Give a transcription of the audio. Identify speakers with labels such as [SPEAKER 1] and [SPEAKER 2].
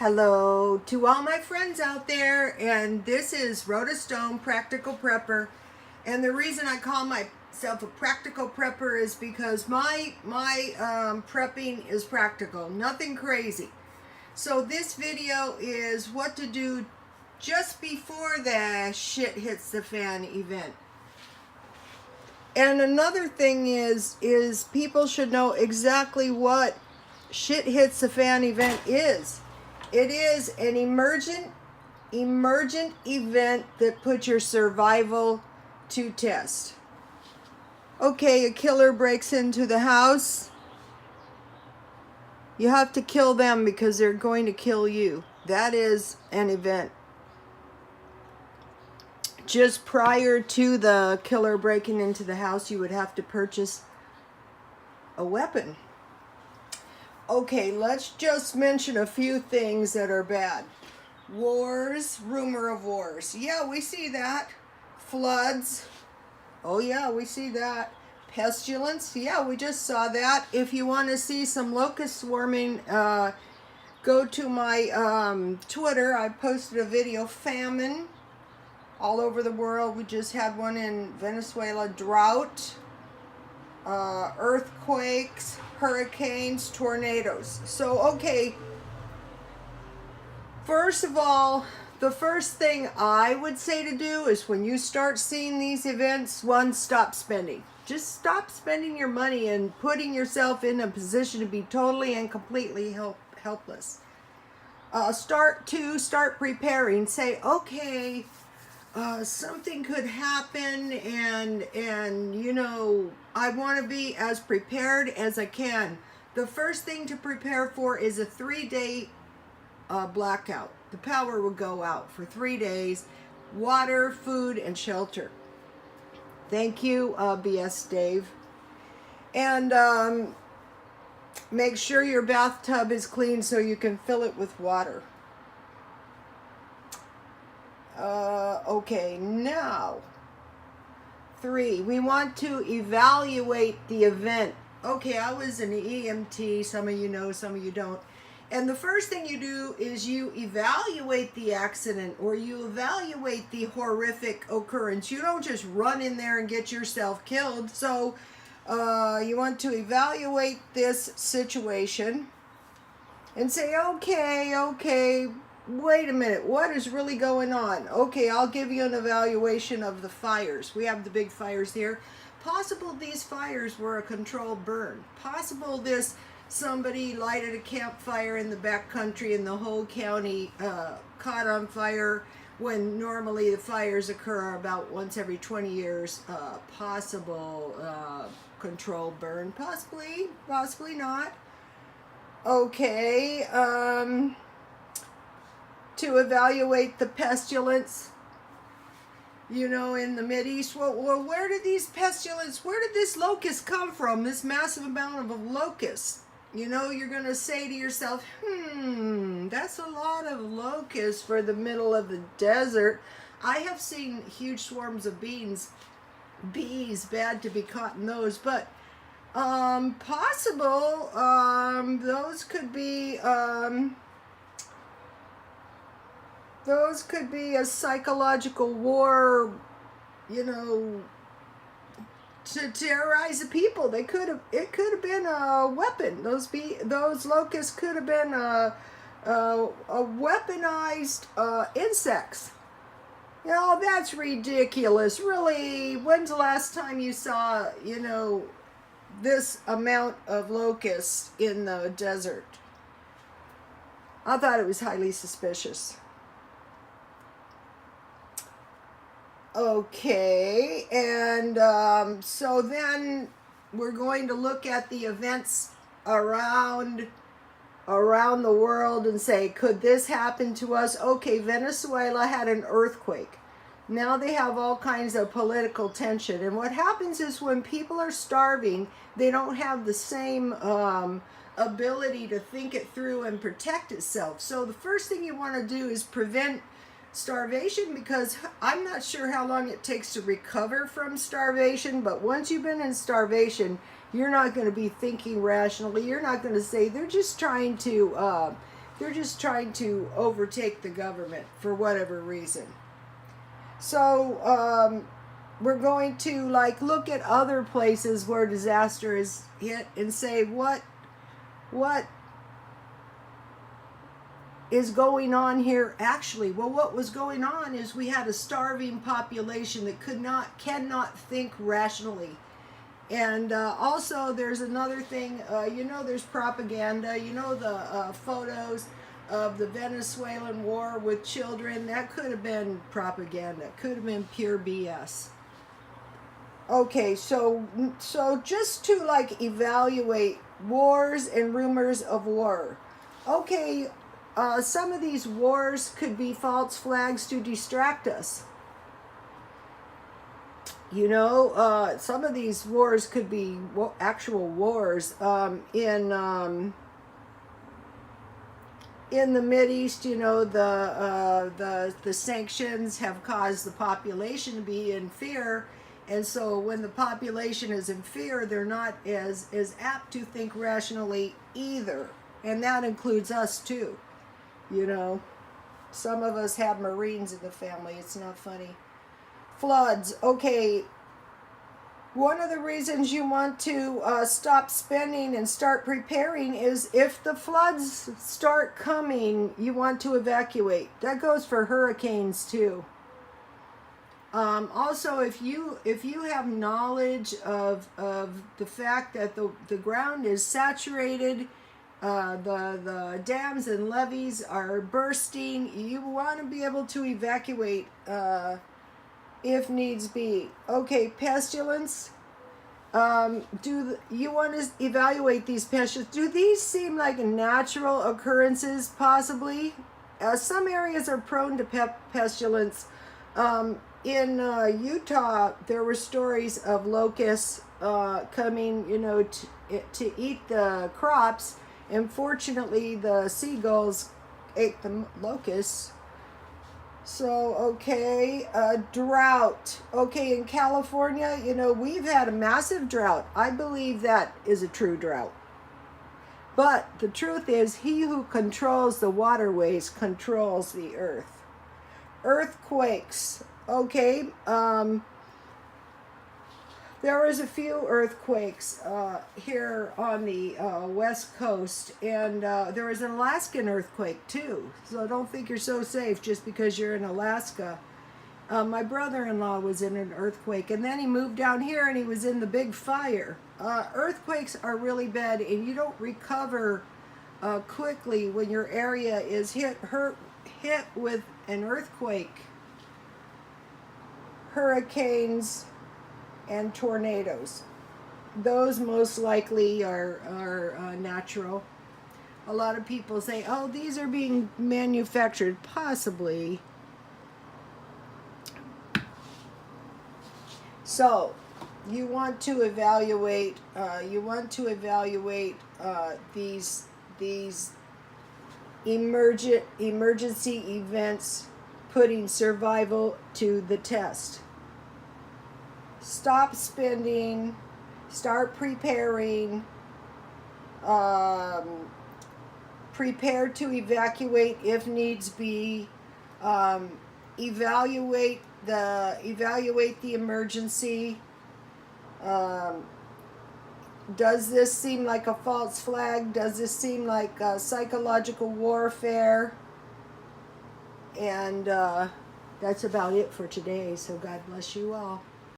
[SPEAKER 1] Hello to all my friends out there, and this is Rhoda Stone, Practical Prepper. And the reason I call myself a practical prepper is because my prepping is practical, nothing crazy. So this video is what to do just before the shit hits the fan event. And another thing is people should know exactly what shit hits the fan event is. It is an emergent event that puts your survival to test. Okay, a killer breaks into the house. You have to kill them because they're going to kill you. That is an event. Just prior to the killer breaking into the house, you would have to purchase a weapon. Okay, let's just mention a few things that are bad. Wars, rumor of wars. Yeah, we see that. Floods. Oh yeah, we see that. Pestilence. Yeah, we just saw that. If you want to see some locust swarming, go to my Twitter. I posted a video. Famine all over the world. We just had one in Venezuela. Drought. Earthquakes, hurricanes, tornadoes. So, okay, first of all, the first thing I would say to do is when you start seeing these events, one, stop spending. Just stop spending your money and putting yourself in a position to be totally and completely helpless. Start preparing. Say, okay, something could happen, and you know, I want to be as prepared as I can. The first thing to prepare for is a 3-day blackout. The power will go out for 3 days. Water, food, and shelter. Thank you, BS Dave. And make sure your bathtub is clean so you can fill it with water. Okay, now 3, we want to evaluate the event. Okay, I was an EMT, some of you know, some of you don't. And the first thing you do is you evaluate the accident, or you evaluate the horrific occurrence. You don't just run in there and get yourself killed. So you want to evaluate this situation and say, okay, wait a minute, what is really going on? Okay, I'll give you an evaluation of the fires. We have the big fires here. Possible these fires were a controlled burn. Possible somebody lighted a campfire in the back country and the whole county caught on fire, when normally the fires occur about once every 20 years. Possible controlled burn. Possibly not. Okay, to evaluate the pestilence, you know, in the Mideast. Well, where did this locust come from? This massive amount of locusts. You know, you're going to say to yourself, that's a lot of locusts for the middle of the desert. I have seen huge swarms of bees, bad to be caught in those, but possible, those could be a psychological war, you know, to terrorize the people. It could have been a weapon. Those locusts could have been a weaponized insects. You know, that's ridiculous. Really, when's the last time you saw, you know, this amount of locusts in the desert? I thought it was highly suspicious. Okay, and so then we're going to look at the events around the world and say, could this happen to us? Okay, Venezuela had an earthquake. Now they have all kinds of political tension. And what happens is when people are starving, they don't have the same ability to think it through and protect itself. So the first thing you want to do is prevent starvation, because I'm not sure how long it takes to recover from starvation, but once you've been in starvation, you're not going to be thinking rationally. You're not going to say, they're just trying to They're just trying to overtake the government for whatever reason. So we're going to like look at other places where disaster is hit and say what is going on here actually. Well, what was going on is we had a starving population that cannot think rationally. And also there's another thing, there's propaganda, the photos of the Venezuelan war with children. That could have been propaganda. It could have been pure BS. Okay, so just to like evaluate wars and rumors of war. Okay, some of these wars could be false flags to distract us. Some of these wars could be actual wars. In the Mideast, the sanctions have caused the population to be in fear, and so when the population is in fear, they're not as apt to think rationally either, and that includes us too. Some of us have Marines in the family. It's not funny. Floods. Okay, one of the reasons you want to stop spending and start preparing is if the floods start coming, you want to evacuate. That goes for hurricanes too. Also, if you have knowledge of the fact that the ground is saturated, the dams and levees are bursting, you want to be able to evacuate if needs be. Okay, pestilence. You want to evaluate these pestilence? Do these seem like natural occurrences? Possibly. Some areas are prone to pestilence. In Utah, there were stories of locusts coming, to eat the crops. And fortunately, the seagulls ate the locusts. So, okay, drought. Okay, in California, we've had a massive drought. I believe that is a true drought. But the truth is, he who controls the waterways controls the earth. Earthquakes. Okay, there was a few earthquakes here on the west coast, and there was an Alaskan earthquake too. So don't think you're so safe just because you're in Alaska. My brother-in-law was in an earthquake, and then he moved down here and he was in the big fire. Earthquakes are really bad, and you don't recover quickly when your area is hit with an earthquake. Hurricanes and tornadoes. Those most likely are natural. A lot of people say, oh, these are being manufactured. Possibly. So, you want to evaluate. These emergency events, putting survival to the test. Stop spending, start preparing, prepare to evacuate if needs be, evaluate the emergency. Does this seem like a false flag? Does this seem like psychological warfare? And that's about it for today, so God bless you all.